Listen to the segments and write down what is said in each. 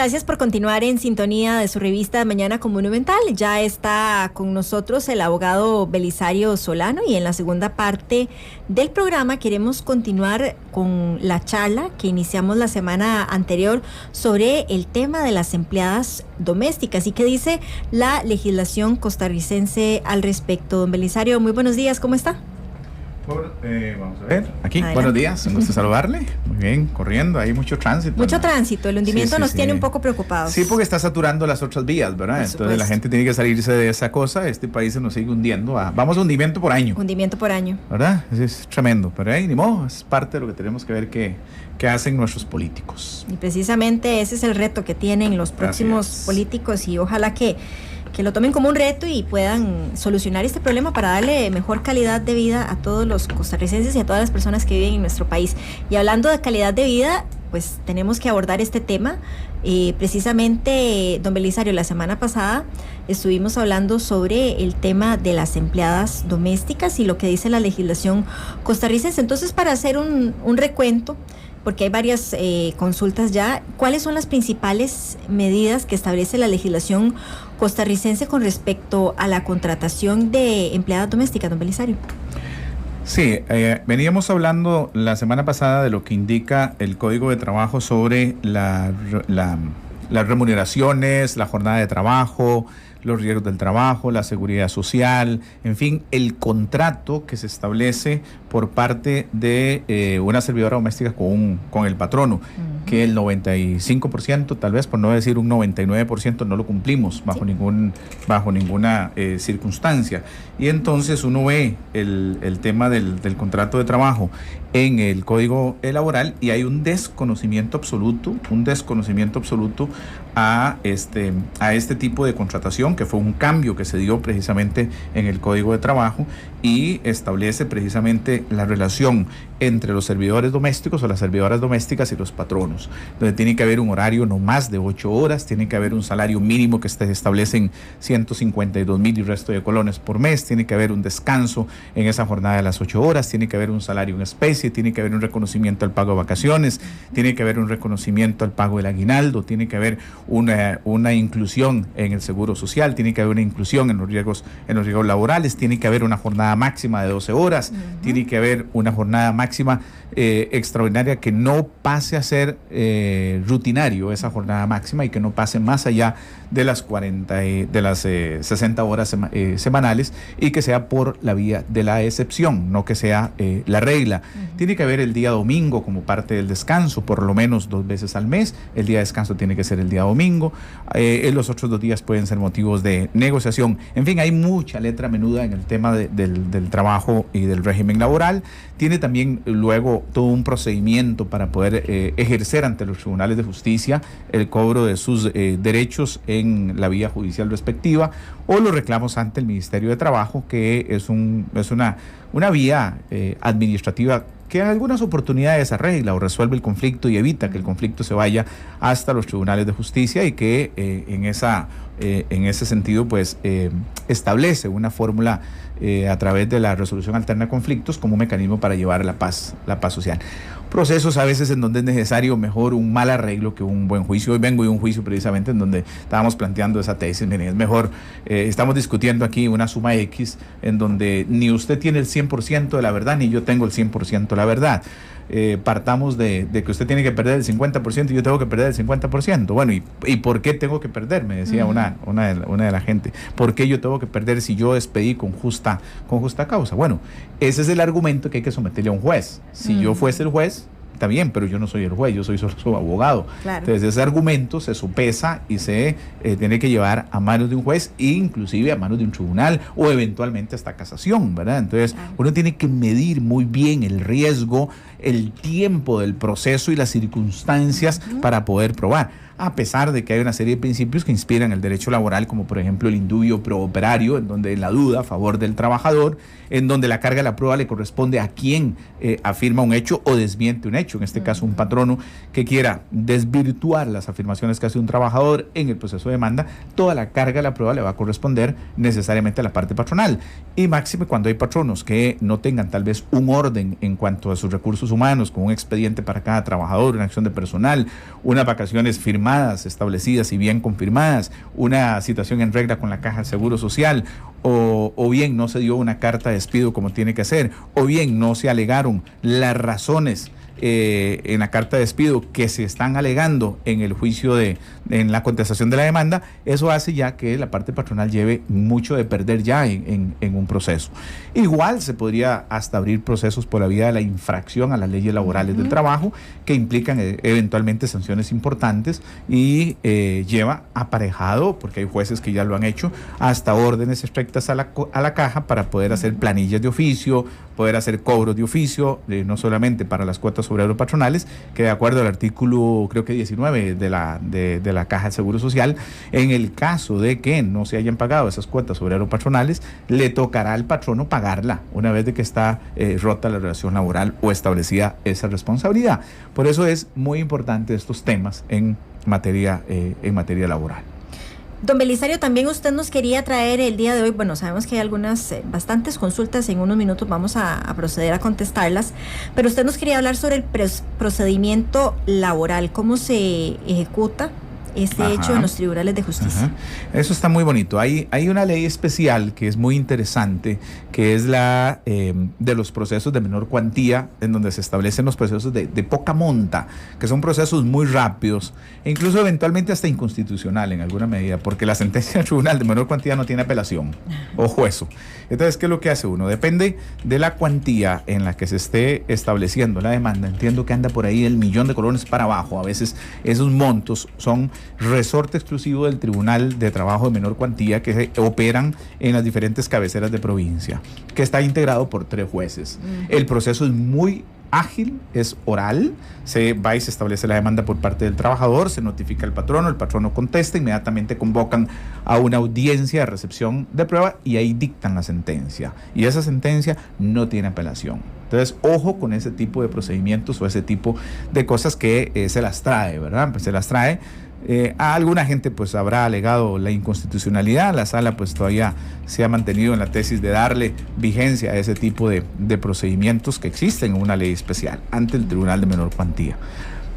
gracias por continuar en sintonía de su revista Mañana Monumental. Ya está con nosotros el abogado Belisario Solano y en la segunda parte del programa queremos continuar con la charla que iniciamos la semana anterior sobre el tema de las empleadas domésticas y qué dice la legislación costarricense al respecto. Don Belisario, muy buenos días, ¿cómo está? Vamos a ver, aquí, adelante. Buenos días, un gusto saludarle. Muy bien, corriendo, hay mucho tránsito. Mucho tránsito, el hundimiento nos tiene un poco preocupados. Sí, porque está saturando las otras vías, ¿verdad? Entonces la gente tiene que salirse de esa cosa, este país se nos sigue hundiendo. Vamos a hundimiento por año. Hundimiento por año. ¿Verdad? Es tremendo, pero ahí ni modo, es parte de lo que tenemos que ver qué hacen nuestros políticos. Y precisamente ese es el reto que tienen los próximos políticos y ojalá que lo tomen como un reto y puedan solucionar este problema para darle mejor calidad de vida a todos los costarricenses y a todas las personas que viven en nuestro país. Y hablando de calidad de vida, pues tenemos que abordar este tema. Precisamente, don Belisario, la semana pasada estuvimos hablando sobre el tema de las empleadas domésticas y lo que dice la legislación costarricense. Entonces, para hacer un recuento, porque hay varias consultas ya, ¿cuáles son las principales medidas que establece la legislación costarricense con respecto a la contratación de empleadas domésticas, don Belisario? Sí, veníamos hablando la semana pasada de lo que indica el Código de Trabajo sobre las remuneraciones, la jornada de trabajo, los riesgos del trabajo, la seguridad social, en fin, el contrato que se establece por parte de una servidora doméstica con el patrono, que el 95%, tal vez por no decir un 99%, no lo cumplimos bajo ninguna circunstancia. Y entonces uno ve el tema del contrato de trabajo en el Código Laboral y hay un desconocimiento absoluto a este tipo de contratación, que fue un cambio que se dio precisamente en el Código de Trabajo y establece precisamente la relación entre los servidores domésticos o las servidoras domésticas y los patronos, donde tiene que haber un horario no más de 8 horas, tiene que haber un salario mínimo que se establece en 152,000 y resto de colones por mes, tiene que haber un descanso en esa jornada de las 8 horas, tiene que haber un salario en especie, tiene que haber un reconocimiento al pago de vacaciones, tiene que haber un reconocimiento al pago del aguinaldo, tiene que haber una inclusión en el seguro social, tiene que haber una inclusión en los riesgos laborales, tiene que haber una jornada máxima de 12 horas, tiene que haber una jornada máxima extraordinaria que no pase a ser rutinario esa jornada máxima y que no pase más allá de las 60 horas semanales y que sea por la vía de la excepción, no que sea la regla. Tiene que haber el día domingo como parte del descanso, por lo menos 2 veces al mes. El día de descanso tiene que ser el día domingo. Los otros 2 días pueden ser motivos de negociación. En fin, hay mucha letra menuda en el tema del trabajo y del régimen laboral. Tiene también luego todo un procedimiento para poder ejercer ante los tribunales de justicia el cobro de sus derechos en la vía judicial respectiva o los reclamos ante el Ministerio de Trabajo, que es una vía administrativa que en algunas oportunidades arregla o resuelve el conflicto y evita que el conflicto se vaya hasta los tribunales de justicia y que en ese sentido pues establece una fórmula a través de la resolución alterna de conflictos como un mecanismo para llevar la paz social. Procesos a veces en donde es necesario mejor un mal arreglo que un buen juicio. Hoy vengo de un juicio precisamente en donde estábamos planteando esa tesis. Miren, es mejor, estamos discutiendo aquí una suma X en donde ni usted tiene el 100% de la verdad ni yo tengo el 100% de la verdad. Partamos de que usted tiene que perder el 50% y yo tengo que perder el 50%. Bueno, ¿y por qué tengo que perder? Me decía una de la gente. ¿Por qué yo tengo que perder si yo despedí con justa causa? Bueno, ese es el argumento que hay que someterle a un juez. Si yo fuese el juez, está bien, pero yo no soy el juez, yo soy solo su abogado. Claro. Entonces ese argumento se sopesa y se tiene que llevar a manos de un juez e inclusive a manos de un tribunal o eventualmente hasta casación, ¿verdad? Entonces uno tiene que medir muy bien el riesgo, el tiempo del proceso y las circunstancias para poder probar. A pesar de que hay una serie de principios que inspiran el derecho laboral, como por ejemplo el indubio pro operario, en donde la duda a favor del trabajador, en donde la carga de la prueba le corresponde a quien afirma un hecho o desmiente un hecho, en este caso un patrono que quiera desvirtuar las afirmaciones que hace un trabajador en el proceso de demanda, toda la carga de la prueba le va a corresponder necesariamente a la parte patronal. Y máxime cuando hay patronos que no tengan tal vez un orden en cuanto a sus recursos humanos, con un expediente para cada trabajador, una acción de personal, unas vacaciones firmadas firmadas, establecidas y bien confirmadas, una situación en regla con la Caja de Seguro Social, o bien no se dio una carta de despido como tiene que ser, o bien no se alegaron las razones en la carta de despido que se están alegando en el juicio en la contestación de la demanda, eso hace ya que la parte patronal lleve mucho de perder ya en un proceso. Igual se podría hasta abrir procesos por la vía de la infracción a las leyes laborales del trabajo, que implican eventualmente sanciones importantes y lleva aparejado, porque hay jueces que ya lo han hecho, hasta órdenes estrictas a la caja para poder hacer planillas de oficio, poder hacer cobros de oficio, no solamente para las cuotas obrero-patronales, que de acuerdo al artículo, creo que 19 de la Caja de Seguro Social, en el caso de que no se hayan pagado esas cuotas obrero-patronales, le tocará al patrono pagarla, una vez de que está rota la relación laboral o establecida esa responsabilidad. Por eso es muy importante estos temas en materia laboral. Don Belisario, también usted nos quería traer el día de hoy, bueno, sabemos que hay bastantes consultas, en unos minutos vamos a proceder a contestarlas, pero usted nos quería hablar sobre el procedimiento laboral, cómo se ejecuta este hecho en los tribunales de justicia. Eso está muy bonito. Hay una ley especial que es muy interesante, que es la de los procesos de menor cuantía, en donde se establecen los procesos de poca monta, que son procesos muy rápidos e incluso eventualmente hasta inconstitucional en alguna medida, porque la sentencia del tribunal de menor cuantía no tiene apelación. Ojo eso. Entonces, ¿qué es lo que hace uno? Depende de la cuantía en la que se esté estableciendo la demanda. Entiendo que anda por ahí el 1.000.000 de colones para abajo. A veces esos montos son resorte exclusivo del Tribunal de Trabajo de Menor Cuantía, que se operan en las diferentes cabeceras de provincia, que está integrado por 3 jueces. El proceso es muy ágil, es oral, se va y se establece la demanda por parte del trabajador, se notifica al patrono, el patrono contesta, inmediatamente convocan a una audiencia de recepción de prueba y ahí dictan la sentencia. Y esa sentencia no tiene apelación. Entonces, ojo con ese tipo de procedimientos o ese tipo de cosas que se las trae, ¿verdad? Pues se las trae. A alguna gente pues habrá alegado la inconstitucionalidad, la sala pues todavía se ha mantenido en la tesis de darle vigencia a ese tipo de procedimientos que existen en una ley especial ante el Tribunal de Menor Cuantía.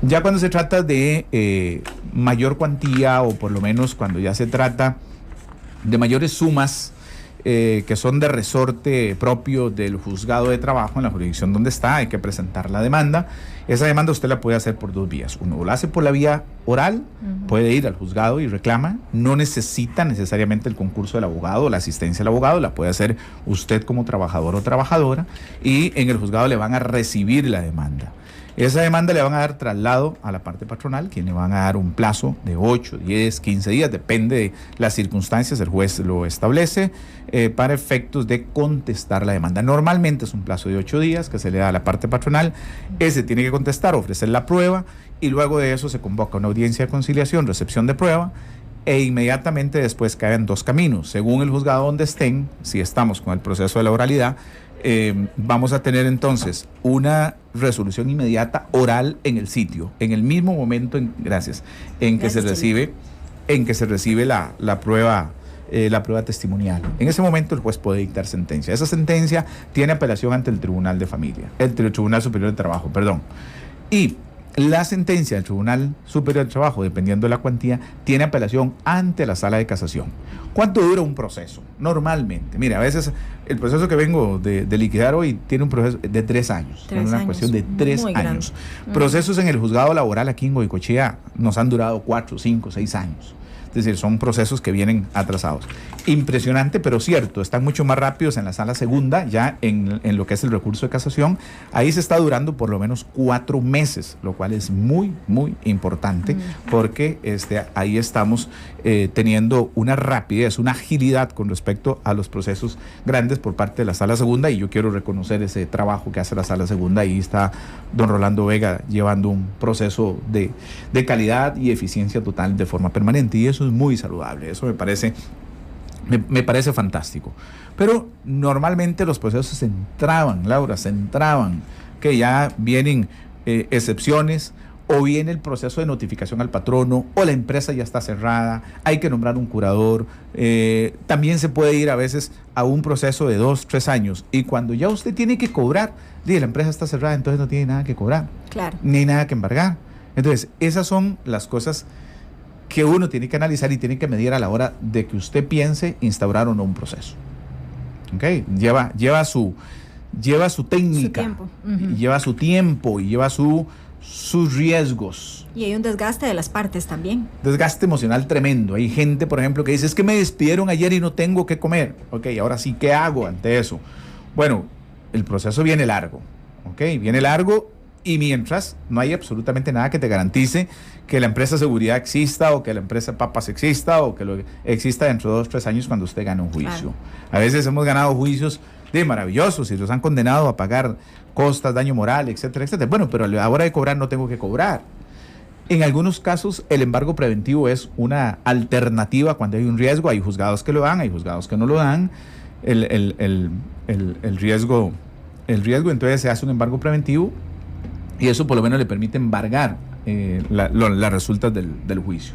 Ya cuando se trata de mayor cuantía, o por lo menos cuando ya se trata de mayores sumas que son de resorte propio del juzgado de trabajo en la jurisdicción donde está, hay que presentar la demanda. Esa demanda usted la puede hacer por 2 vías. Uno la hace por la vía oral, puede ir al juzgado y reclama, no necesita necesariamente el concurso del abogado o la asistencia del abogado, la puede hacer usted como trabajador o trabajadora, y en el juzgado le van a recibir la demanda. Esa demanda le van a dar traslado a la parte patronal, quien le van a dar un plazo de 8, 10, 15 días, depende de las circunstancias, el juez lo establece, para efectos de contestar la demanda. Normalmente es un plazo de 8 días que se le da a la parte patronal, ese tiene que contestar, ofrecer la prueba, y luego de eso se convoca una audiencia de conciliación, recepción de prueba, e inmediatamente después caen 2 caminos, según el juzgado donde estén. Si estamos con el proceso de la oralidad, vamos a tener entonces una resolución inmediata oral en el sitio, en el mismo momento, en que se recibe la prueba testimonial. En ese momento el juez puede dictar sentencia. Esa sentencia tiene apelación ante el Tribunal de Familia, el Tribunal Superior de Trabajo, perdón. Y la sentencia del Tribunal Superior de Trabajo, dependiendo de la cuantía, tiene apelación ante la Sala de Casación. ¿Cuánto dura un proceso? Normalmente, mira, a veces el proceso que vengo de liquidar hoy tiene un proceso de 3 años. Es una cuestión de 3 años. Procesos en el juzgado laboral aquí en Goicoechea nos han durado 4, 5, 6 años. Es decir, son procesos que vienen atrasados. Impresionante, pero cierto, están mucho más rápidos en la sala segunda, ya en lo que es el recurso de casación. Ahí se está durando por lo menos 4 meses, lo cual es muy, muy importante, porque ahí estamos teniendo una rapidez, una agilidad con respecto a los procesos grandes por parte de la sala segunda, y yo quiero reconocer ese trabajo que hace la sala segunda. Ahí está don Rolando Vega llevando un proceso de calidad y eficiencia total de forma permanente, y eso es muy saludable. Eso me parece fantástico. Pero normalmente los procesos se entraban, que ya vienen excepciones, o viene el proceso de notificación al patrono, o la empresa ya está cerrada, hay que nombrar un curador. También se puede ir a veces a un proceso de 2, 3 años, y cuando ya usted tiene que cobrar, la empresa está cerrada, entonces no tiene nada que cobrar, claro, ni nada que embargar. Entonces, esas son las cosas que uno tiene que analizar y tiene que medir a la hora de que usted piense instaurar o no un proceso. ¿Okay? Lleva su técnica, su tiempo. Y lleva su tiempo y lleva sus riesgos. Y hay un desgaste de las partes también. Desgaste emocional tremendo. Hay gente, por ejemplo, que dice, es que me despidieron ayer y no tengo que comer. Ok, ahora sí, ¿qué hago ante eso? Bueno, el proceso viene largo. Ok, viene largo y mientras no hay absolutamente nada que te garantice que la empresa seguridad exista o que la empresa papas exista o que lo exista dentro de 2 o 3 años cuando usted gane un juicio. Claro. A veces hemos ganado juicios de maravillosos y los han condenado a pagar costas, daño moral, etcétera, etcétera. Bueno, pero a la hora de cobrar no tengo que cobrar. En algunos casos el embargo preventivo es una alternativa cuando hay un riesgo. Hay juzgados que lo dan, hay juzgados que no lo dan. El riesgo, entonces se hace un embargo preventivo y eso por lo menos le permite embargar las resultas del juicio.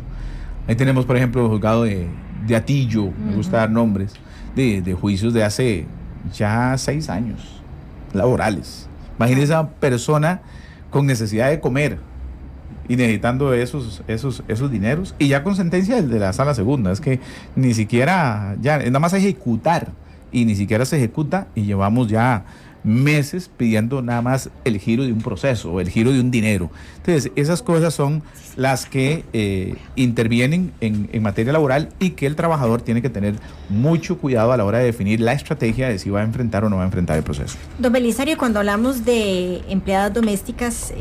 Ahí tenemos, por ejemplo, el juzgado de Atillo, me gusta dar nombres, de juicios de hace ya 6 años laborales. Imagínense a una persona con necesidad de comer y necesitando esos dineros, y ya con sentencia de la sala segunda. Es que ni siquiera, ya es nada más ejecutar, y ni siquiera se ejecuta, y llevamos ya meses pidiendo nada más el giro de un proceso o el giro de un dinero. Entonces, esas cosas son las que intervienen en materia laboral y que el trabajador tiene que tener mucho cuidado a la hora de definir la estrategia de si va a enfrentar o no va a enfrentar el proceso. Don Belisario, cuando hablamos de empleadas domésticas,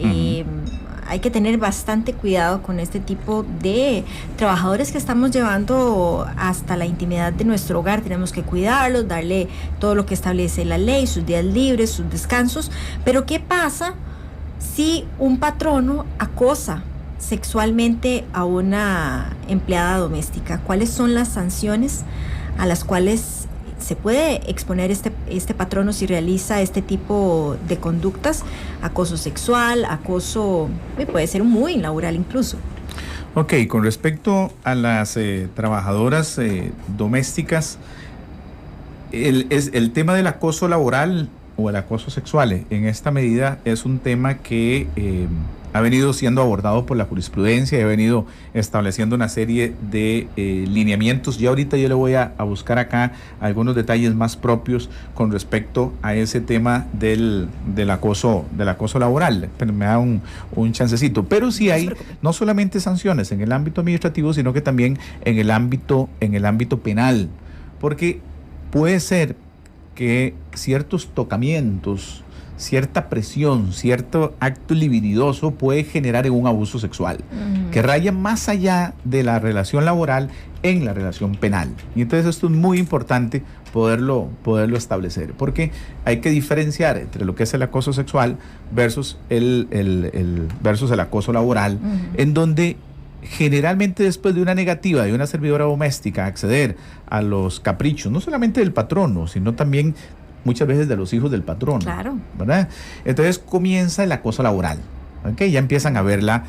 hay que tener bastante cuidado con este tipo de trabajadores que estamos llevando hasta la intimidad de nuestro hogar. Tenemos que cuidarlos, darle todo lo que establece la ley, sus días libres, sus descansos. Pero ¿qué pasa si un patrono acosa sexualmente a una empleada doméstica? ¿Cuáles son las sanciones a las cuales se puede exponer este patrono si realiza este tipo de conductas? Acoso sexual, acoso, puede ser muy laboral incluso. Ok, con respecto a las trabajadoras domésticas, el tema del acoso laboral o el acoso sexual en esta medida es un tema que ha venido siendo abordado por la jurisprudencia y ha venido estableciendo una serie de lineamientos. Ya ahorita yo le voy a buscar acá algunos detalles más propios con respecto a ese tema del acoso laboral, pero me da un chancecito. Pero sí hay no solamente sanciones en el ámbito administrativo, sino que también en el ámbito penal, porque puede ser que ciertos tocamientos, cierta presión, cierto acto libididoso puede generar en un abuso sexual, que raya más allá de la relación laboral en la relación penal. Y entonces esto es muy importante poderlo establecer, porque hay que diferenciar entre lo que es el acoso sexual versus versus el acoso laboral, en donde generalmente después de una negativa de una servidora doméstica a acceder a los caprichos, no solamente del patrono, sino también muchas veces de los hijos del patrón, claro, ¿verdad? Entonces comienza el acoso laboral, ¿okay? Ya empiezan a verla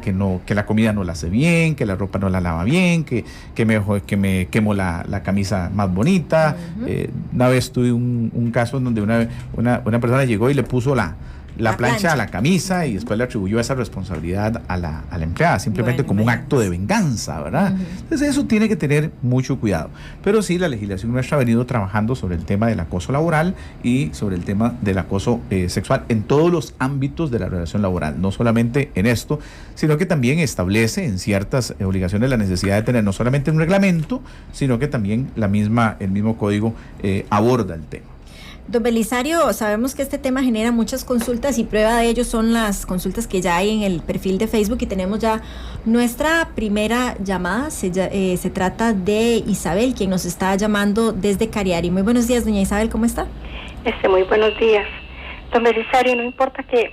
que la comida no la hace bien, que la ropa no la lava bien, que me quemo la camisa más bonita. Una vez tuve un caso en donde una persona llegó y le puso la plancha a la camisa y después le atribuyó esa responsabilidad a la empleada, simplemente como un acto de venganza, ¿verdad? Entonces eso tiene que tener mucho cuidado. Pero sí, la legislación nuestra ha venido trabajando sobre el tema del acoso laboral y sobre el tema del acoso sexual en todos los ámbitos de la relación laboral, no solamente en esto, sino que también establece en ciertas obligaciones la necesidad de tener no solamente un reglamento, sino que también el mismo código aborda el tema. Don Belisario, sabemos que este tema genera muchas consultas y prueba de ello son las consultas que ya hay en el perfil de Facebook, y tenemos ya nuestra primera llamada. Se trata de Isabel, quien nos está llamando desde Cariari. Muy buenos días, doña Isabel, ¿cómo está? Muy buenos días. Don Belisario, no importa que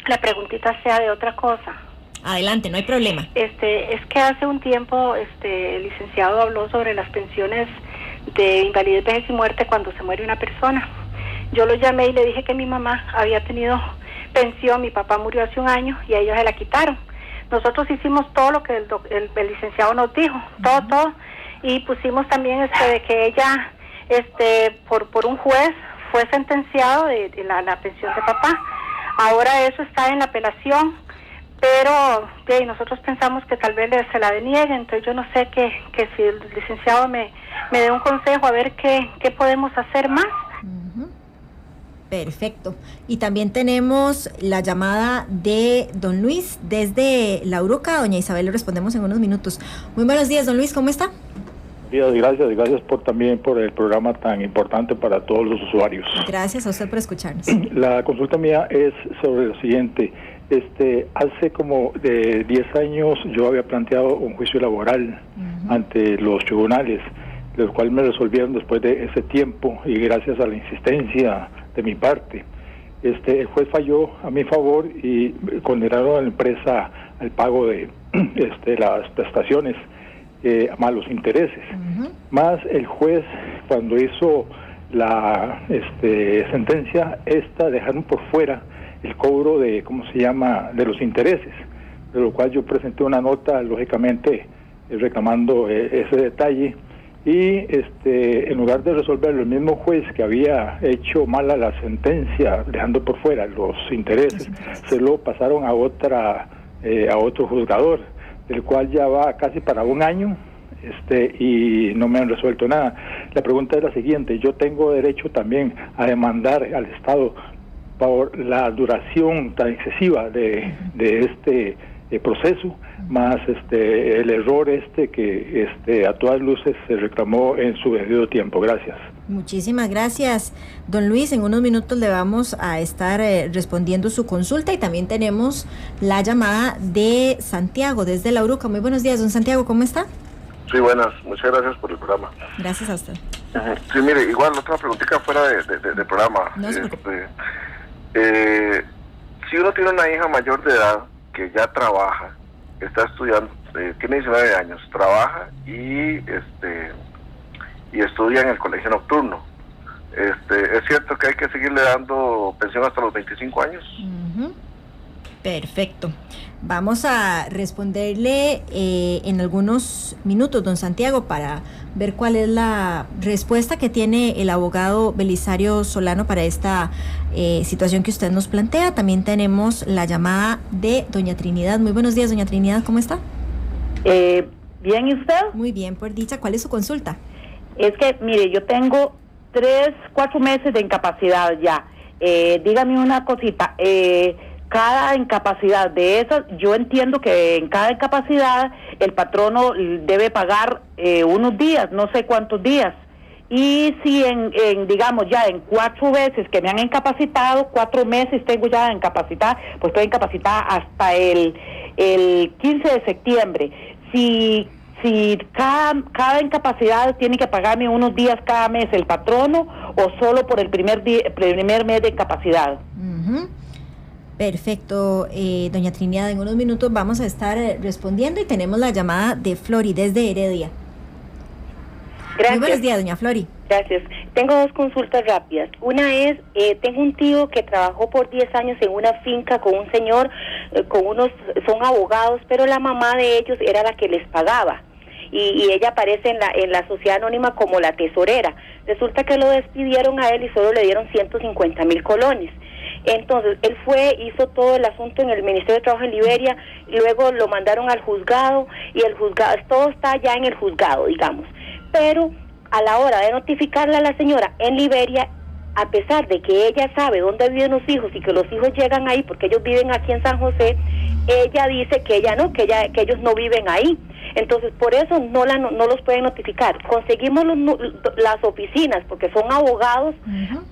la preguntita sea de otra cosa. Adelante, no hay problema. Es que hace un tiempo el licenciado habló sobre las pensiones de invalidez, vejez y muerte cuando se muere una persona. Yo lo llamé y le dije que mi mamá había tenido pensión, mi papá murió hace un año y a ellos se la quitaron. Nosotros hicimos todo lo que el licenciado nos dijo, todo, y pusimos también de que ella, por un juez fue sentenciado de la pensión de papá. Ahora eso está en la apelación, pero nosotros pensamos que tal vez se la denieguen. Entonces yo no sé que si el licenciado me dé un consejo a ver qué podemos hacer más. Perfecto. Y también tenemos la llamada de don Luis desde La Uruca. Doña Isabel, le respondemos en unos minutos. Muy buenos días, don Luis, ¿cómo está? Gracias también por el programa tan importante para todos los usuarios. Gracias a usted por escucharnos. La consulta mía es sobre lo siguiente. Hace como de 10 años yo había planteado un juicio laboral ante los tribunales, lo cual me resolvieron después de ese tiempo y gracias a la insistencia de mi parte. El juez falló a mi favor y condenaron a la empresa al pago de las prestaciones más los intereses. Más el juez, cuando hizo la sentencia, dejaron por fuera el cobro de, de los intereses, de lo cual yo presenté una nota, lógicamente, reclamando ese detalle, y en lugar de resolverlo, el mismo juez que había hecho mala la sentencia, dejando por fuera los intereses, se lo pasaron a otro juzgador, del cual ya va casi para un año, y no me han resuelto nada. La pregunta es la siguiente: yo tengo derecho también a demandar al Estado por la duración tan excesiva de este proceso, más el error que a todas luces se reclamó en su debido tiempo. Gracias. Muchísimas gracias, don Luis. En unos minutos le vamos a estar respondiendo su consulta, y también tenemos la llamada de Santiago desde La Uruca. Muy buenos días, don Santiago, ¿cómo está? Sí, buenas, muchas gracias por el programa. Gracias a usted. Sí, mire, igual otra preguntita fuera de programa. No se preocupe. Si uno tiene una hija mayor de edad que ya trabaja, está estudiando, tiene 19 años, trabaja y estudia en el colegio nocturno, ¿es cierto que hay que seguirle dando pensión hasta los 25 años? Perfecto. Vamos a responderle en algunos minutos, don Santiago, para ver cuál es la respuesta que tiene el abogado Belisario Solano para esta situación que usted nos plantea. También tenemos la llamada de doña Trinidad. Muy buenos días, doña Trinidad, ¿cómo está? Bien, ¿y usted? Muy bien, por dicha. ¿Cuál es su consulta? Es que, mire, yo tengo 4 meses de incapacidad ya. Dígame una cosita, cada incapacidad de esas, yo entiendo que en cada incapacidad el patrono debe pagar unos días, no sé cuántos días. Y si digamos ya en 4 veces que me han incapacitado, 4 meses tengo ya incapacitada, pues estoy incapacitada hasta el 15 de septiembre. Si cada incapacidad tiene que pagarme unos días cada mes el patrono, o solo por el primer mes de incapacidad. Perfecto, doña Trinidad, en unos minutos vamos a estar respondiendo, y tenemos la llamada de Flori desde Heredia. Gracias. Muy buenos días, doña Flori. Gracias. Tengo 2 consultas rápidas. Una es, tengo un tío que trabajó por 10 años en una finca con un señor, son abogados, pero la mamá de ellos era la que les pagaba. Y ella aparece en la sociedad anónima como la tesorera. Resulta que lo despidieron a él y solo le dieron 150,000 colones. Entonces, él hizo todo el asunto en el Ministerio de Trabajo en Liberia, y luego lo mandaron al juzgado, y el juzgado, todo está ya en el juzgado, digamos. Pero a la hora de notificarle a la señora en Liberia, a pesar de que ella sabe dónde viven los hijos y que los hijos llegan ahí porque ellos viven aquí en San José, ella dice que que ellos no viven ahí. Entonces, por eso no los pueden notificar. Conseguimos las oficinas, porque son abogados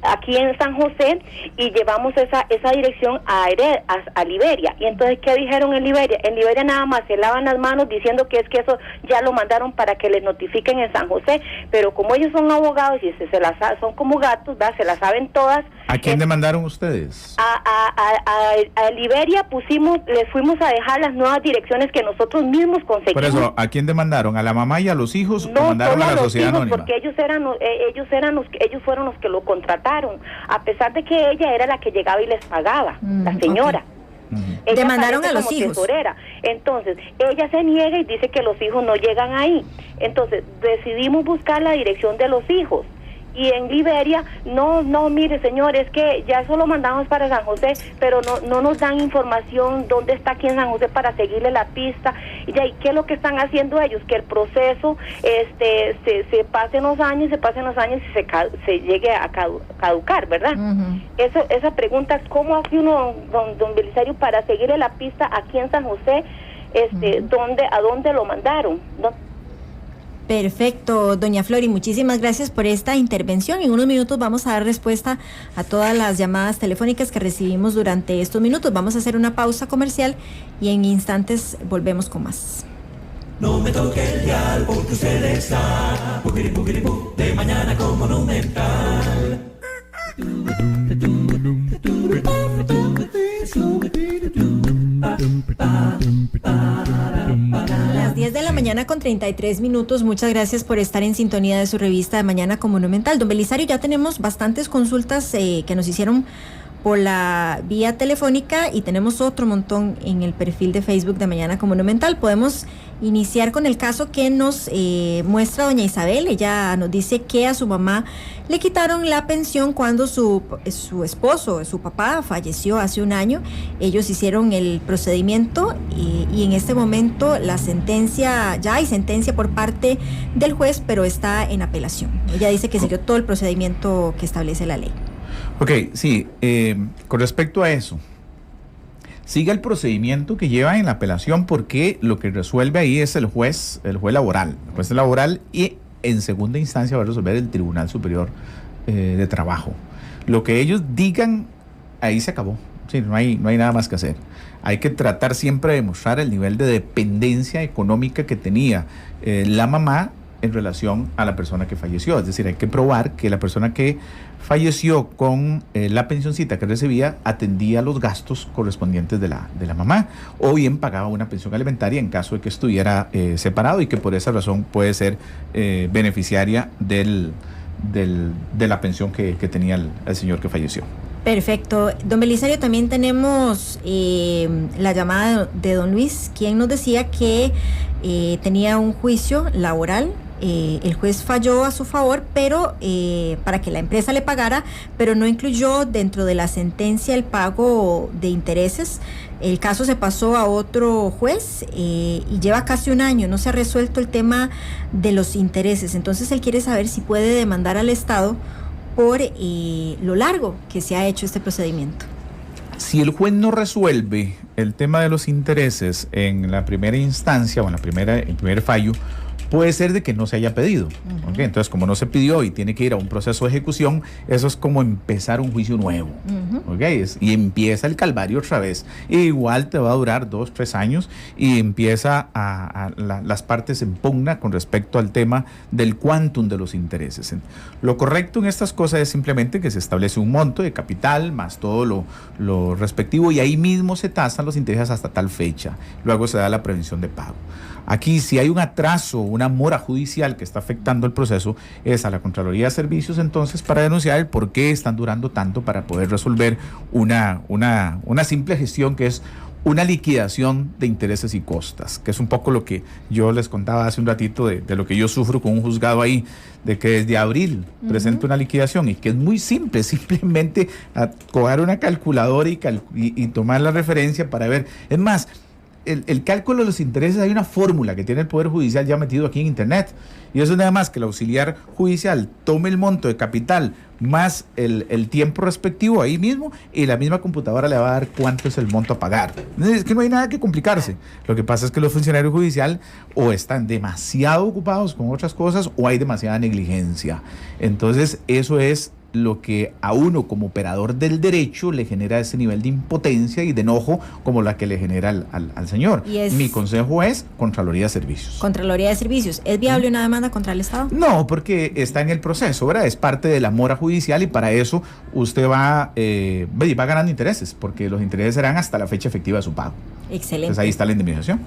aquí en San José, y llevamos esa dirección a Liberia. Y entonces, ¿qué dijeron en Liberia? En Liberia nada más se lavan las manos diciendo que es que eso ya lo mandaron para que les notifiquen en San José. Pero como ellos son abogados y son como gatos, ¿verdad? Se las saben todas. ¿A quién demandaron ustedes? A Liberia les fuimos a dejar las nuevas direcciones que nosotros mismos conseguimos. Por eso, ¿a quién demandaron? ¿A la mamá y a los hijos? No, ¿o mandaron a la los sociedad hijos, anónima? porque ellos fueron los que lo contrataron, a pesar de que ella era la que llegaba y les pagaba, la señora. Okay. Demandaron a los hijos. Tesorera. Entonces, ella se niega y dice que los hijos no llegan ahí. Entonces, decidimos buscar la dirección de los hijos. Y en Liberia, no, mire señor, es que ya eso lo mandamos para San José, pero no nos dan información dónde está aquí en San José para seguirle la pista. Y ¿qué es lo que están haciendo ellos? Que el proceso se pasen los años y se llegue a caducar, ¿verdad? Esa pregunta, ¿cómo hace uno, don Belisario, para seguirle la pista aquí en San José? ¿A dónde lo mandaron? Perfecto, doña Flori, muchísimas gracias por esta intervención. En unos minutos vamos a dar respuesta a todas las llamadas telefónicas que recibimos durante estos minutos. Vamos a hacer una pausa comercial y en instantes volvemos con más. No me toque el dial porque usted está de mañana con Monumental. Las 10 de la mañana con 33 minutos. Muchas gracias por estar en sintonía de su revista de Mañana con Monumental. Don Belisario, ya tenemos bastantes consultas que nos hicieron por la vía telefónica y tenemos otro montón en el perfil de Facebook de Mañana con Monumental. Podemos iniciar con el caso que nos muestra doña Isabel. Ella nos dice que a su mamá le quitaron la pensión cuando su esposo, su papá, falleció hace un año. Ellos hicieron el procedimiento y en este momento ya hay sentencia por parte del juez, pero está en apelación. Ella dice que siguió todo el procedimiento que establece la ley. Ok, sí, con respecto a eso, siga el procedimiento que lleva en la apelación porque lo que resuelve ahí es el juez laboral. El juez laboral y en segunda instancia va a resolver el Tribunal Superior de Trabajo. Lo que ellos digan, ahí se acabó. Sí, no hay nada más que hacer. Hay que tratar siempre de mostrar el nivel de dependencia económica que tenía la mamá en relación a la persona que falleció. Es decir, hay que probar que la persona que falleció con la pensioncita que recibía atendía los gastos correspondientes de la mamá, o bien pagaba una pensión alimentaria en caso de que estuviera separado y que por esa razón puede ser beneficiaria de la pensión que tenía el señor que falleció. Perfecto. Don Belisario, también tenemos la llamada de don Luis, quien nos decía que tenía un juicio laboral. El juez falló a su favor, pero para que la empresa le pagara, pero no incluyó dentro de la sentencia el pago de intereses. El caso se pasó a otro juez y lleva casi un año, no se ha resuelto el tema de los intereses. Entonces él quiere saber si puede demandar al Estado por lo largo que se ha hecho este procedimiento. Si el juez no resuelve el tema de los intereses en la primera instancia o en el primer fallo, puede ser de que no se haya pedido. Uh-huh. ¿Okay? Entonces, como no se pidió y tiene que ir a un proceso de ejecución, eso es como empezar un juicio nuevo. Uh-huh. ¿Okay? Y empieza el calvario otra vez. E igual te va a durar 2-3 años y empieza las partes en pugna con respecto al tema del quantum de los intereses. Lo correcto en estas cosas es simplemente que se establece un monto de capital más todo lo respectivo y ahí mismo se tasan los intereses hasta tal fecha. Luego se da la prevención de pago. Aquí, si hay un atraso, una mora judicial que está afectando el proceso, es a la Contraloría de Servicios entonces para denunciar el por qué están durando tanto para poder resolver una simple gestión que es una liquidación de intereses y costas, que es un poco lo que yo les contaba hace un ratito de lo que yo sufro con un juzgado ahí, de que desde abril presenta una liquidación y que es muy simple, simplemente coger una calculadora y tomar la referencia para ver. Es más, el cálculo de los intereses, hay una fórmula que tiene el Poder Judicial ya metido aquí en Internet, y eso es nada más que el auxiliar judicial tome el monto de capital más el tiempo respectivo ahí mismo, y la misma computadora le va a dar cuánto es el monto a pagar. Es que no hay nada que complicarse. Lo que pasa es que los funcionarios judiciales o están demasiado ocupados con otras cosas o hay demasiada negligencia. Entonces eso es lo que a uno como operador del derecho le genera ese nivel de impotencia y de enojo como la que le genera al señor. Mi consejo es Contraloría de Servicios. Contraloría de Servicios. ¿Es viable una demanda contra el Estado? No, porque está en el proceso, ¿verdad? Es parte de la mora judicial y para eso usted va ganando intereses, porque los intereses serán hasta la fecha efectiva de su pago. Excelente. Entonces ahí está la indemnización.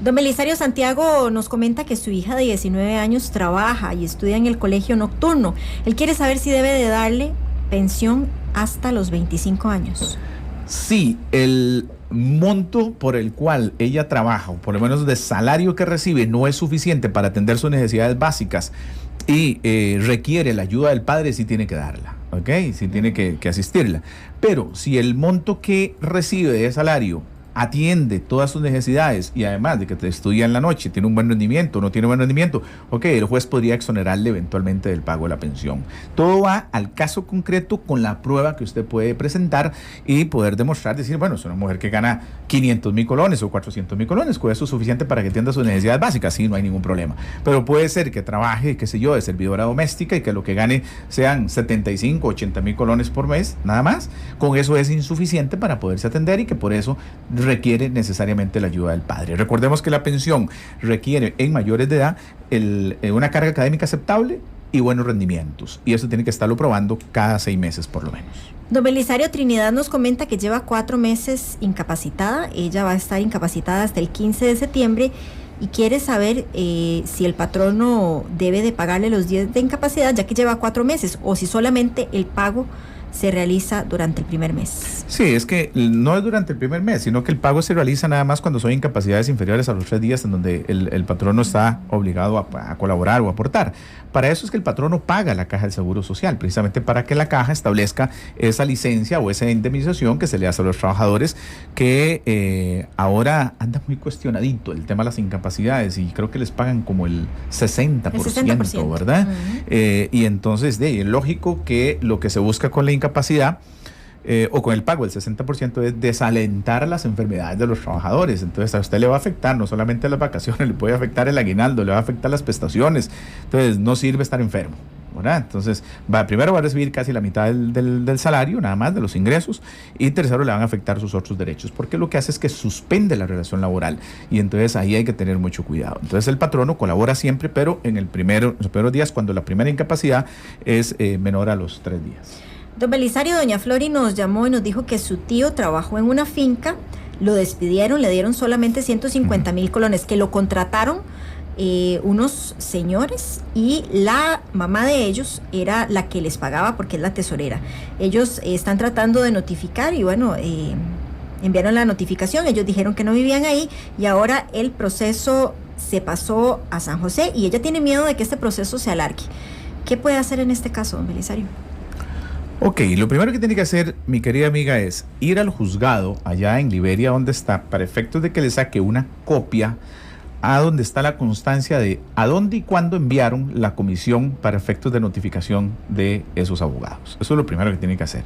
Don Belisario, Santiago nos comenta que su hija de 19 años trabaja y estudia en el colegio nocturno. Él quiere saber si debe de darle pensión hasta los 25 años. Sí, el monto por el cual ella trabaja, o por lo menos de salario que recibe, no es suficiente para atender sus necesidades básicas y requiere la ayuda del padre, sí tiene que darla, ¿ok? Sí tiene que asistirla. Pero si el monto que recibe de salario atiende todas sus necesidades y además de que te estudia en la noche, tiene un buen rendimiento, no tiene buen rendimiento, ok, el juez podría exonerarle eventualmente del pago de la pensión. Todo va al caso concreto con la prueba que usted puede presentar y poder demostrar, decir, bueno, es una mujer que gana 500,000 colones o 400,000 colones, con eso es suficiente para que atienda sus necesidades básicas, sí, no hay ningún problema. Pero puede ser que trabaje, qué sé yo, de servidora doméstica y que lo que gane sean 75, 80,000 colones por mes, nada más. Con eso es insuficiente para poderse atender y que por eso requiere necesariamente la ayuda del padre. Recordemos que la pensión requiere en mayores de edad una carga académica aceptable y buenos rendimientos. Y eso tiene que estarlo probando cada 6 meses por lo menos. Don Belisario, Trinidad nos comenta que lleva 4 meses incapacitada. Ella va a estar incapacitada hasta el 15 de septiembre y quiere saber si el patrono debe de pagarle los días de incapacidad ya que lleva 4 meses o si solamente el pago se realiza durante el primer mes. Sí, es que no es durante el primer mes, sino que el pago se realiza nada más cuando son incapacidades inferiores a los 3 días en donde el patrono está obligado a colaborar o aportar. Para eso es que el patrono paga la Caja del Seguro Social, precisamente para que la Caja establezca esa licencia o esa indemnización que se le hace a los trabajadores que ahora anda muy cuestionadito el tema de las incapacidades y creo que les pagan como el 60%, ¿verdad? Uh-huh. Y entonces es lógico que lo que se busca con la incapacidad o con el pago del 60% es desalentar las enfermedades de los trabajadores. Entonces a usted le va a afectar no solamente las vacaciones, le puede afectar el aguinaldo, le va a afectar las prestaciones. Entonces no sirve estar enfermo, ¿verdad? Entonces primero va a recibir casi la mitad del salario, nada más, de los ingresos, y tercero le van a afectar sus otros derechos, porque lo que hace es que suspende la relación laboral y entonces ahí hay que tener mucho cuidado. Entonces el patrono colabora siempre, pero en los primeros días, cuando la primera incapacidad es menor a los 3 días. Don Belisario, doña Flori nos llamó y nos dijo que su tío trabajó en una finca, lo despidieron, le dieron solamente 150,000 colones, que lo contrataron unos señores y la mamá de ellos era la que les pagaba porque es la tesorera. Ellos están tratando de notificar y bueno, enviaron la notificación, ellos dijeron que no vivían ahí y ahora el proceso se pasó a San José y ella tiene miedo de que este proceso se alargue. ¿Qué puede hacer en este caso, don Belisario? Ok, lo primero que tiene que hacer, mi querida amiga, es ir al juzgado allá en Liberia, donde está, para efectos de que le saque una copia a donde está la constancia de a dónde y cuándo enviaron la comisión para efectos de notificación de esos abogados. Eso es lo primero que tiene que hacer.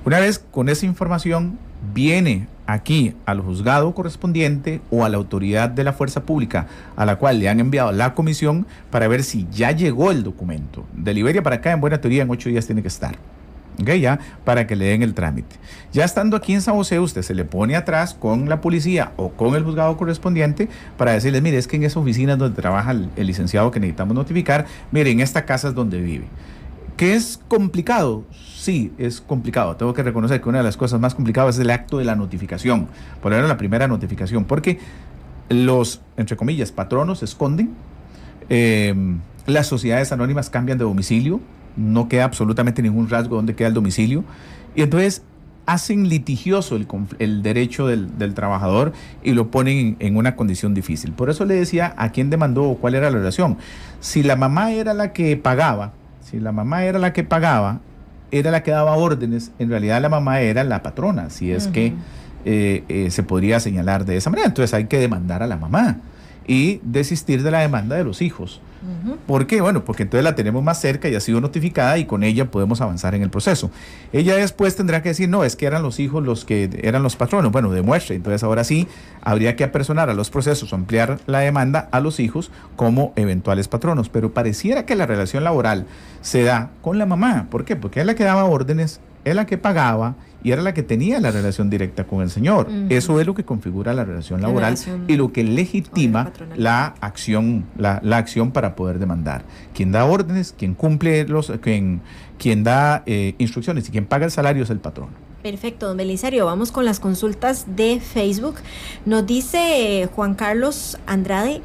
Una vez con esa información, viene aquí al juzgado correspondiente o a la autoridad de la fuerza pública a la cual le han enviado la comisión para ver si ya llegó el documento. De Liberia para acá, en buena teoría, en 8 días tiene que estar. Okay, ya, para que le den el trámite. Ya estando aquí en San José, usted se le pone atrás con la policía o con el juzgado correspondiente para decirles, mire, es que en esa oficina donde trabaja el licenciado que necesitamos notificar, mire, en esta casa es donde vive. ¿Qué es complicado? Sí, es complicado. Tengo que reconocer que una de las cosas más complicadas es el acto de la notificación. Por ejemplo, la primera notificación, porque los, entre comillas, patronos se esconden, las sociedades anónimas cambian de domicilio, no queda absolutamente ningún rasgo donde queda el domicilio, y entonces hacen litigioso el derecho del trabajador y lo ponen en una condición difícil. Por eso le decía a quién demandó o cuál era la relación. Si la mamá era la que pagaba, era la que daba órdenes, en realidad la mamá era la patrona, si es que se podría señalar de esa manera. Entonces hay que demandar a la mamá y desistir de la demanda de los hijos. ¿Por qué? Bueno, porque entonces la tenemos más cerca y ha sido notificada y con ella podemos avanzar en el proceso. Ella después tendrá que decir, no, es que eran los hijos los que eran los patronos. Bueno, demuestre. Entonces ahora sí habría que apersonar a los procesos, ampliar la demanda a los hijos como eventuales patronos. Pero pareciera que la relación laboral se da con la mamá. ¿Por qué? Porque es la que daba órdenes, es la que pagaba y era la que tenía la relación directa con el señor. Eso es lo que configura la relación laboral y lo que legitima la acción para poder demandar. Quien da órdenes, quien cumple quien da instrucciones y quien paga el salario es el patrón. Perfecto, don Belisario. Vamos con las consultas de Facebook. Nos dice Juan Carlos Andrade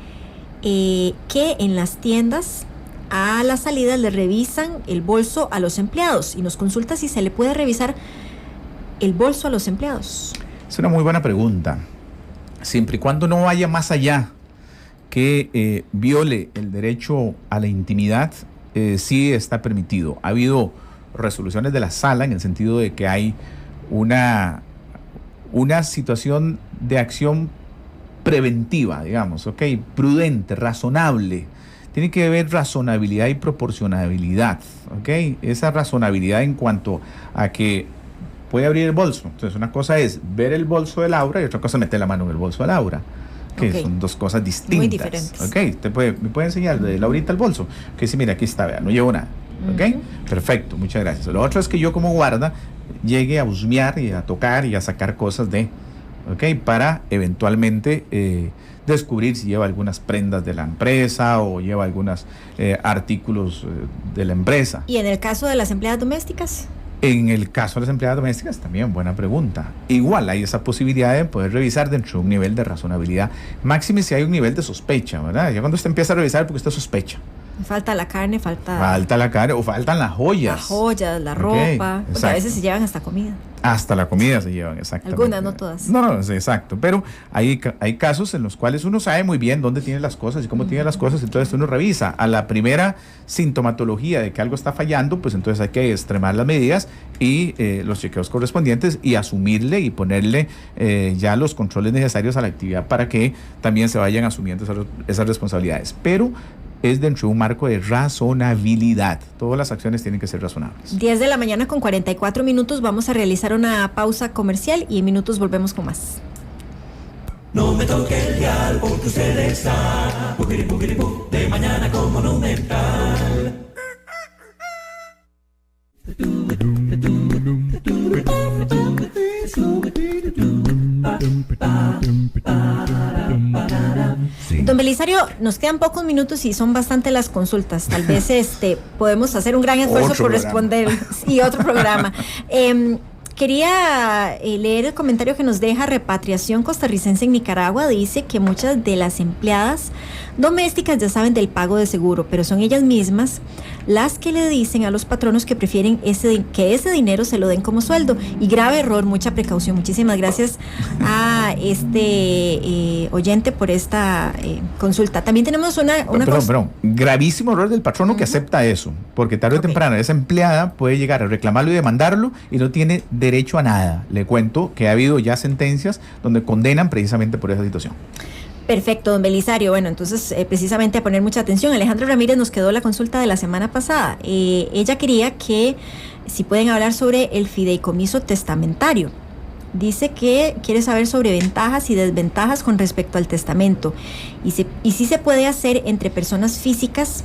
que en las tiendas a la salida le revisan el bolso a los empleados y nos consulta si se le puede revisar el bolso a los empleados. Es una muy buena pregunta. Siempre y cuando no vaya más allá que viole el derecho a la intimidad, sí está permitido. Ha habido resoluciones de la sala en el sentido de que hay una situación de acción preventiva, digamos, ¿ok? Prudente, razonable. Tiene que haber razonabilidad y proporcionabilidad, ¿ok? Esa razonabilidad en cuanto a que puede abrir el bolso. Entonces, una cosa es ver el bolso de Laura y otra cosa es meter la mano en el bolso de Laura. Que son dos cosas distintas. Muy diferentes. Ok, me puede enseñar de Laurita el bolso. Que sí, mira, aquí está, vea, no llevo nada. Ok, perfecto, muchas gracias. Lo otro es que yo como guarda llegue a husmear y a tocar y a sacar cosas para eventualmente descubrir si lleva algunas prendas de la empresa o lleva algunos artículos de la empresa. ¿Y en el caso de las empleadas domésticas? En el caso de las empleadas domésticas, también buena pregunta. Igual hay esa posibilidad de poder revisar dentro de un nivel de razonabilidad. Máxime si hay un nivel de sospecha, ¿verdad? Ya cuando usted empieza a revisar porque usted sospecha. Falta la carne, falta la carne o faltan las joyas. Las joyas, la ropa, porque a veces se llevan hasta comida. Hasta la comida se llevan, exactamente. Algunas, no todas. No, exacto. Pero hay casos en los cuales uno sabe muy bien dónde tiene las cosas y cómo tiene las cosas, entonces uno revisa. A la primera sintomatología de que algo está fallando, pues entonces hay que extremar las medidas y los chequeos correspondientes y asumirle y ponerle ya los controles necesarios a la actividad para que también se vayan asumiendo esas responsabilidades. Pero es dentro de un marco de razonabilidad. Todas las acciones tienen que ser razonables. 10 de la mañana con 44 minutos. Vamos a realizar una pausa comercial y en minutos volvemos con más. No me toque el dial porque usted está de mañana con Monumental. Don Belisario, nos quedan pocos minutos y son bastante las consultas. Tal vez podemos hacer un gran esfuerzo por responder. Y otro programa. Quería leer el comentario que nos deja Repatriación Costarricense en Nicaragua. Dice que muchas de las empleadas domésticas ya saben del pago de seguro, pero son ellas mismas las que le dicen a los patronos que prefieren que ese dinero se lo den como sueldo. Y grave error, mucha precaución. Muchísimas gracias a oyente por esta consulta. También tenemos Perdón, gravísimo error del patrono que acepta eso, porque tarde o temprano esa empleada puede llegar a reclamarlo y demandarlo y no tiene derecho a nada. Le cuento que ha habido ya sentencias donde condenan precisamente por esa situación. Perfecto, don Belisario. Bueno, entonces precisamente a poner mucha atención. Alejandro Ramírez nos quedó la consulta de la semana pasada. Ella quería que si pueden hablar sobre el fideicomiso testamentario. Dice que quiere saber sobre ventajas y desventajas con respecto al testamento y si se puede hacer entre personas físicas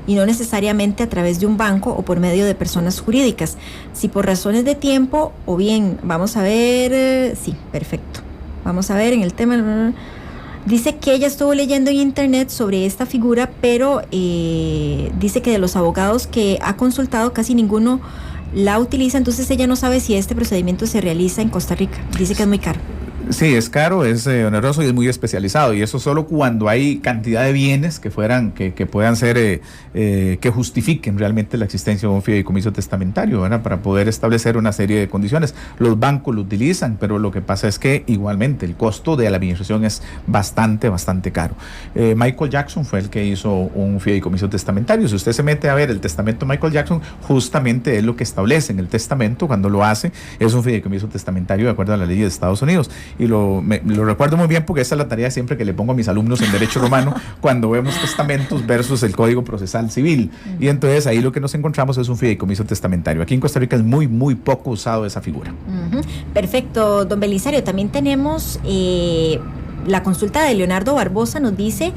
y no necesariamente a través de un banco o por medio de personas jurídicas. Si por razones de tiempo o bien, vamos a ver, sí, perfecto. Vamos a ver en el tema. Dice que ella estuvo leyendo en internet sobre esta figura, pero dice que de los abogados que ha consultado casi ninguno la utiliza, entonces ella no sabe si este procedimiento se realiza en Costa Rica. Dice que es muy caro. Sí, es caro, es oneroso y es muy especializado, y eso solo cuando hay cantidad de bienes que puedan ser, que justifiquen realmente la existencia de un fideicomiso testamentario, ¿verdad? Para poder establecer una serie de condiciones. Los bancos lo utilizan, pero lo que pasa es que igualmente el costo de la administración es bastante caro. Michael Jackson fue el que hizo un fideicomiso testamentario. Si usted se mete a ver el testamento de Michael Jackson, justamente es lo que establece en el testamento cuando lo hace, es un fideicomiso testamentario de acuerdo a la ley de Estados Unidos. Y lo recuerdo muy bien porque esa es la tarea siempre que le pongo a mis alumnos en Derecho Romano cuando vemos testamentos versus el Código Procesal Civil. Y entonces ahí lo que nos encontramos es un fideicomiso testamentario. Aquí en Costa Rica es muy poco usado esa figura. Perfecto, don Belisario. También tenemos la consulta de Leonardo Barbosa. Nos dice,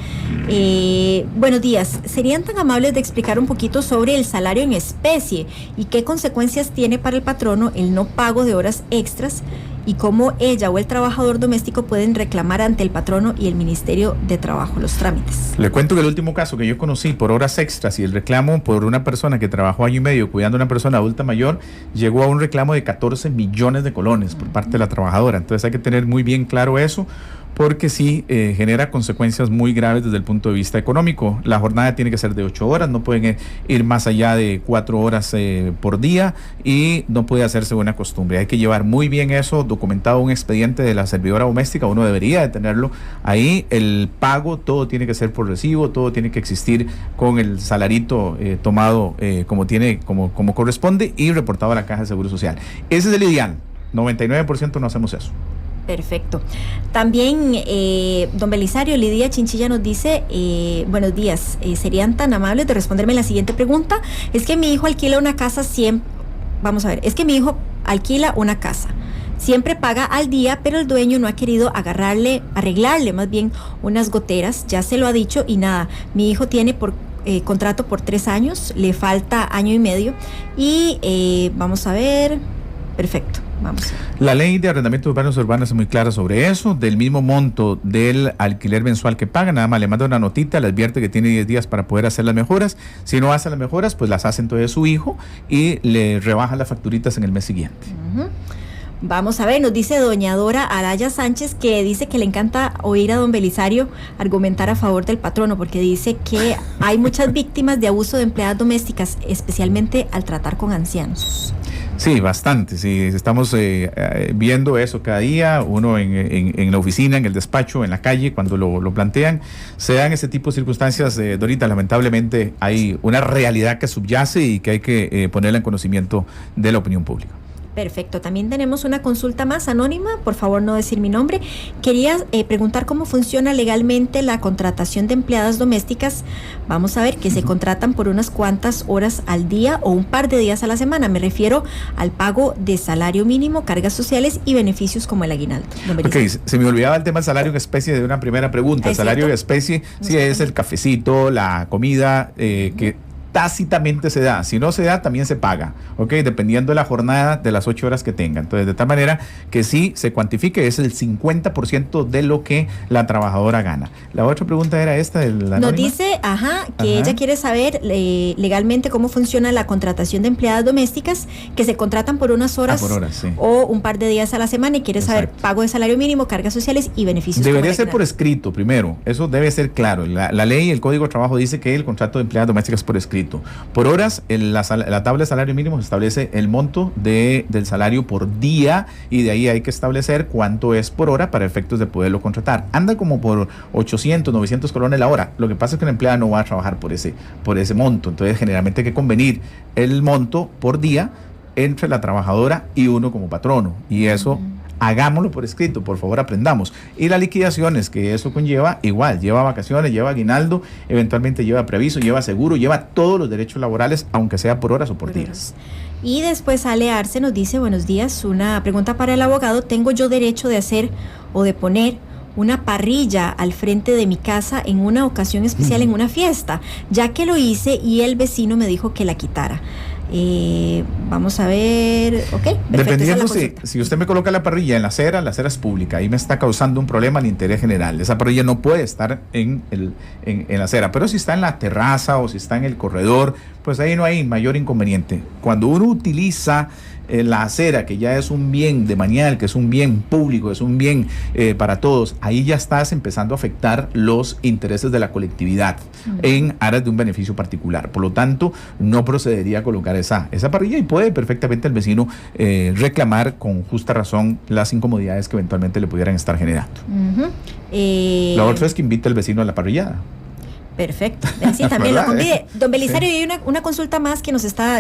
buenos días, ¿serían tan amables de explicar un poquito sobre el salario en especie y qué consecuencias tiene para el patrono el no pago de horas extras y cómo ella o el trabajador doméstico pueden reclamar ante el patrono y el Ministerio de Trabajo los trámites? Le cuento que el último caso que yo conocí por horas extras y el reclamo por una persona que trabajó año y medio cuidando a una persona adulta mayor llegó a un reclamo de 14 millones de colones por parte de la trabajadora. Entonces hay que tener muy bien claro eso, porque sí genera consecuencias muy graves desde el punto de vista económico. La jornada tiene que ser de 8 horas, no pueden ir más allá de 4 horas por día y no puede hacerse una costumbre. Hay que llevar muy bien eso documentado, un expediente de la servidora doméstica, uno debería de tenerlo ahí. El pago, todo tiene que ser por recibo, todo tiene que existir con el salarito tomado como corresponde y reportado a la Caja de Seguro Social. Ese es el ideal. 99% no hacemos eso. Perfecto. También, don Belisario, Lidia Chinchilla nos dice, buenos días, ¿serían tan amables de responderme la siguiente pregunta? Es que mi hijo alquila una casa siempre paga al día, pero el dueño no ha querido arreglarle más bien unas goteras, ya se lo ha dicho y nada. Mi hijo tiene contrato por 3 años, le falta año y medio y vamos a ver, perfecto. Vamos. La ley de arrendamientos urbanos es muy clara sobre eso, del mismo monto del alquiler mensual que paga, nada más le manda una notita, le advierte que tiene 10 días para poder hacer las mejoras. Si no hace las mejoras, pues las hace entonces su hijo y le rebaja las facturitas en el mes siguiente. Uh-huh. Vamos a ver, nos dice doña Dora Araya Sánchez, que dice que le encanta oír a don Belisario argumentar a favor del patrono, porque dice que hay muchas víctimas de abuso de empleadas domésticas, especialmente al tratar con ancianos. Sí, bastante, sí, estamos viendo eso cada día, uno en la oficina, en el despacho, en la calle, cuando lo plantean, se dan ese tipo de circunstancias, Dorita, lamentablemente hay una realidad que subyace y que hay que ponerla en conocimiento de la opinión pública. Perfecto, también tenemos una consulta más anónima, por favor no decir mi nombre. Quería preguntar cómo funciona legalmente la contratación de empleadas domésticas. Vamos a ver que se contratan por unas cuantas horas al día o un par de días a la semana. Me refiero al pago de salario mínimo, cargas sociales y beneficios como el aguinaldo. Ok, se me olvidaba el tema del salario en especie de una primera pregunta. El salario en especie sí es el cafecito, la comida que tácitamente se da, si no se da también se paga, ¿ok? Dependiendo de la jornada de las 8 horas que tenga. Entonces, de tal manera que sí se cuantifique, es el 50% de lo que la trabajadora gana. La otra pregunta era esta de la Nos dice, que ella quiere saber legalmente cómo funciona la contratación de empleadas domésticas que se contratan por unas horas, sí, o un par de días a la semana y quiere saber pago de salario mínimo, cargas sociales y beneficios. Debería ser por escrito primero, eso debe ser claro. La ley, el Código de Trabajo dice que el contrato de empleadas domésticas es por escrito. Por horas, la tabla de salario mínimo se establece el monto del salario por día y de ahí hay que establecer cuánto es por hora para efectos de poderlo contratar. Anda como por 800, 900 colones la hora. Lo que pasa es que la empleada no va a trabajar por ese monto. Entonces, generalmente hay que convenir el monto por día entre la trabajadora y uno como patrono. Y eso hagámoslo por escrito, por favor aprendamos. Y las liquidaciones que eso conlleva, igual, lleva vacaciones, lleva aguinaldo, eventualmente lleva preaviso, lleva seguro, lleva todos los derechos laborales, aunque sea por horas o por días. Y después Ale Arce nos dice, buenos días, una pregunta para el abogado, ¿tengo yo derecho de hacer o de poner una parrilla al frente de mi casa en una ocasión especial, en una fiesta, ya que lo hice y el vecino me dijo que la quitara? Vamos a ver, dependiendo si usted me coloca la parrilla en la acera es pública, ahí me está causando un problema al interés general. Esa parrilla no puede estar en la acera, pero si está en la terraza o si está en el corredor, pues ahí no hay mayor inconveniente. Cuando uno utiliza la acera, que ya es un bien de demanial, que es un bien público, es un bien para todos, ahí ya estás empezando a afectar los intereses de la colectividad en aras de un beneficio particular. Por lo tanto, no procedería a colocar esa parrilla y puede perfectamente el vecino reclamar con justa razón las incomodidades que eventualmente le pudieran estar generando. Lo otro es que invite al vecino a la parrillada. Perfecto, sí, también lo convide. Don Belisario, hay una consulta más que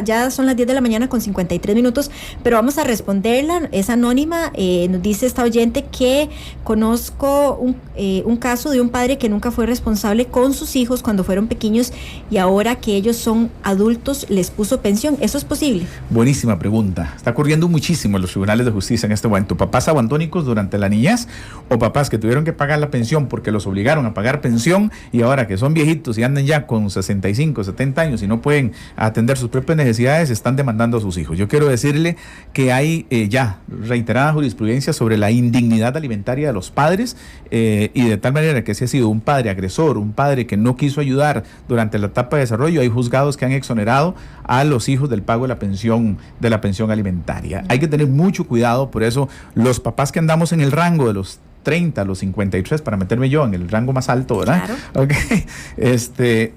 ya son las 10 de la mañana con 53 minutos, pero vamos a responderla, es anónima. Nos dice esta oyente que conozco un caso de un padre que nunca fue responsable con sus hijos cuando fueron pequeños y ahora que ellos son adultos les puso pensión. ¿Eso es posible? Buenísima pregunta. Está ocurriendo muchísimo en los tribunales de justicia en este momento. Papás abandónicos durante la niñez o papás que tuvieron que pagar la pensión porque los obligaron a pagar pensión y ahora que son viejitos y andan ya con 65, 70 años y no pueden atender sus propias necesidades, están demandando a sus hijos. Yo quiero decirle que hay ya reiterada jurisprudencia sobre la indignidad alimentaria de los padres y de tal manera que si ha sido un padre agresor, un padre que no quiso ayudar durante la etapa de desarrollo, hay juzgados que han exonerado a los hijos del pago de la pensión alimentaria. Hay que tener mucho cuidado, por eso los papás que andamos en el rango de los 30 a los 53, para meterme yo en el rango más alto, ¿verdad? Claro. Okay.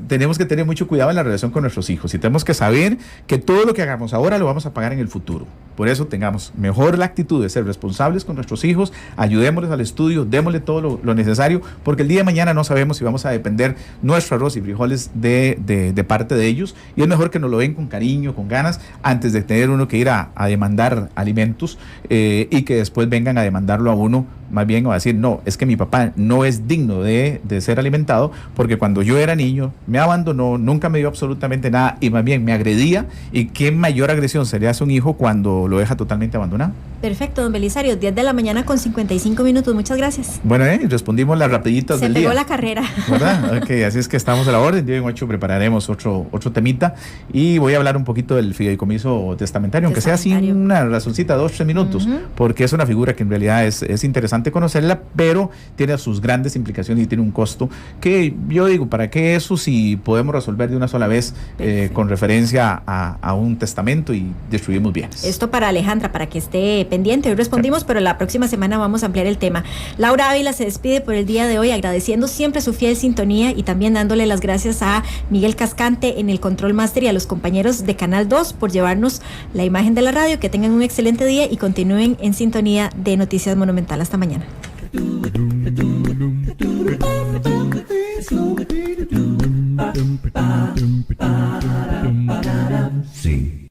Tenemos que tener mucho cuidado en la relación con nuestros hijos y tenemos que saber que todo lo que hagamos ahora lo vamos a pagar en el futuro. Por eso tengamos mejor la actitud de ser responsables con nuestros hijos, ayudémosles al estudio, démosle todo lo necesario, porque el día de mañana no sabemos si vamos a depender nuestro arroz y frijoles de parte de ellos, y es mejor que nos lo den con cariño, con ganas, antes de tener uno que ir a demandar alimentos y que después vengan a demandarlo a uno, más bien o a decir, no, es que mi papá no es digno de ser alimentado, porque cuando yo era niño me abandonó, nunca me dio absolutamente nada y más bien me agredía, y qué mayor agresión se le hace a un hijo cuando lo deja totalmente abandonado. Perfecto, don Belisario, 10 de la mañana con 55 minutos, muchas gracias. Bueno, respondimos las rapiditas del día. Se pegó la carrera. ¿Verdad? Ok, así es que estamos a la orden. Día en 8 prepararemos otro temita y voy a hablar un poquito del fideicomiso testamentario, aunque sea sin una razoncita, 2-3 minutos, porque es una figura que en realidad es interesante conocerla, pero tiene sus grandes implicaciones y tiene un costo que yo digo, ¿para qué eso si podemos resolver de una sola vez con referencia a un testamento y distribuimos bienes? Esto para Alejandra, para que esté pendiente. Hoy respondimos, pero la próxima semana vamos a ampliar el tema. Laura Ávila se despide por el día de hoy, agradeciendo siempre su fiel sintonía y también dándole las gracias a Miguel Cascante en el Control Master y a los compañeros de Canal 2 por llevarnos la imagen de la radio. Que tengan un excelente día y continúen en sintonía de Noticias Monumental. Hasta mañana. Sí.